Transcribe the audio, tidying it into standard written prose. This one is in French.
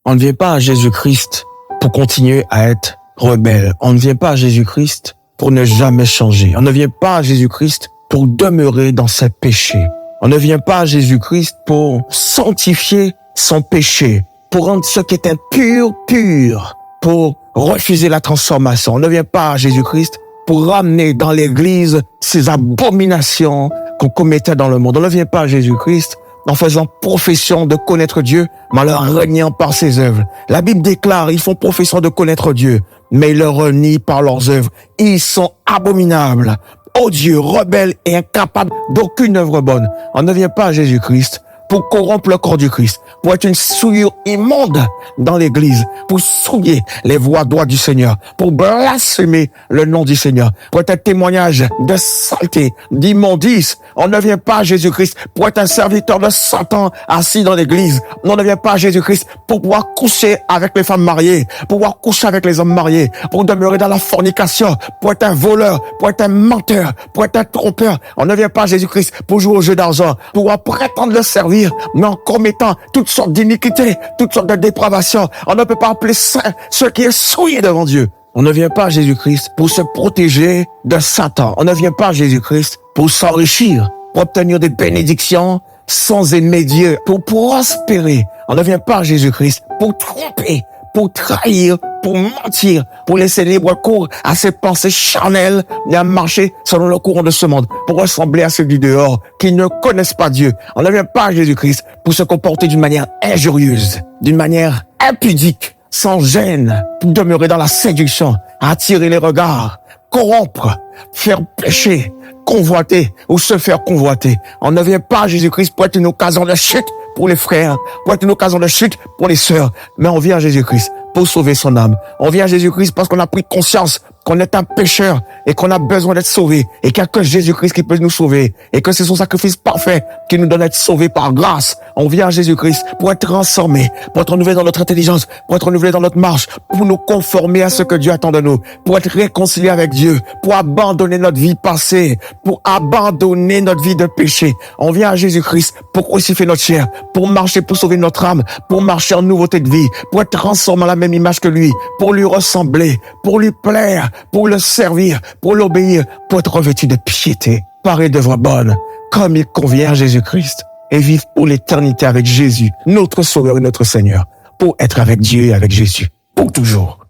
On ne vient pas à Jésus-Christ pour continuer à être rebelle. On ne vient pas à Jésus-Christ pour ne jamais changer. On ne vient pas à Jésus-Christ pour demeurer dans ses péchés. On ne vient pas à Jésus-Christ pour sanctifier son péché, pour rendre ce qui est impur, pur, pour refuser la transformation. On ne vient pas à Jésus-Christ pour ramener dans l'Église ces abominations qu'on commettait dans le monde. On ne vient pas à Jésus-Christ en faisant profession de connaître Dieu, mais en le reniant par ses œuvres. La Bible déclare, ils font profession de connaître Dieu, mais ils le renient par leurs œuvres. Ils sont abominables, odieux, rebelles et incapables d'aucune œuvre bonne. On ne vient pas à Jésus-Christ pour corrompre le corps du Christ, pour être une souillure immonde dans l'Église, pour souiller les voies droites du Seigneur, pour blasphémer le nom du Seigneur, pour être un témoignage de saleté, d'immondice. On ne vient pas à Jésus-Christ pour être un serviteur de Satan assis dans l'Église. On ne vient pas à Jésus-Christ pour pouvoir coucher avec les femmes mariées, pour pouvoir coucher avec les hommes mariés, pour demeurer dans la fornication, pour être un voleur, pour être un menteur, pour être un trompeur. On ne vient pas à Jésus-Christ pour jouer au jeu d'argent, pour pouvoir prétendre le servir, mais en commettant toutes sortes d'iniquités, toutes sortes de dépravations. On ne peut pas appeler saint ce qui est souillé devant Dieu. On ne vient pas à Jésus-Christ pour se protéger de Satan. On ne vient pas à Jésus-Christ pour s'enrichir, pour obtenir des bénédictions sans aimer Dieu, pour prospérer. On ne vient pas à Jésus-Christ pour tromper, pour trahir, pour mentir, pour laisser libre cours à ses pensées charnelles et à marcher selon le courant de ce monde, pour ressembler à ceux du dehors qui ne connaissent pas Dieu. On ne vient pas à Jésus-Christ pour se comporter d'une manière injurieuse, d'une manière impudique, sans gêne, pour demeurer dans la séduction, attirer les regards, corrompre, faire pécher, convoiter ou se faire convoiter. On ne vient pas à Jésus-Christ pour être une occasion de chute pour les frères, pour être une occasion de chute pour les sœurs, mais on vient à Jésus-Christ pour sauver son âme. On vient à Jésus-Christ parce qu'on a pris conscience qu'on est un pécheur et qu'on a besoin d'être sauvé et qu'il n'y a que Jésus-Christ qui peut nous sauver et que c'est son sacrifice parfait qui nous donne d'être sauvés par grâce. On vient à Jésus-Christ pour être transformé, pour être renouvelé dans notre intelligence, pour être renouvelé dans notre marche, pour nous conformer à ce que Dieu attend de nous, pour être réconcilié avec Dieu, pour abandonner notre vie passée, pour abandonner notre vie de péché. On vient à Jésus-Christ pour crucifier notre chair, pour marcher, pour sauver notre âme, pour marcher en nouveauté de vie, pour être transformé à la même image que lui, pour lui ressembler, pour lui plaire, pour le servir, pour l'obéir, pour être revêtu de piété, paré d'œuvres bonnes, comme il convient à Jésus-Christ, et vivre pour l'éternité avec Jésus, notre Sauveur et notre Seigneur, pour être avec Dieu et avec Jésus, pour toujours.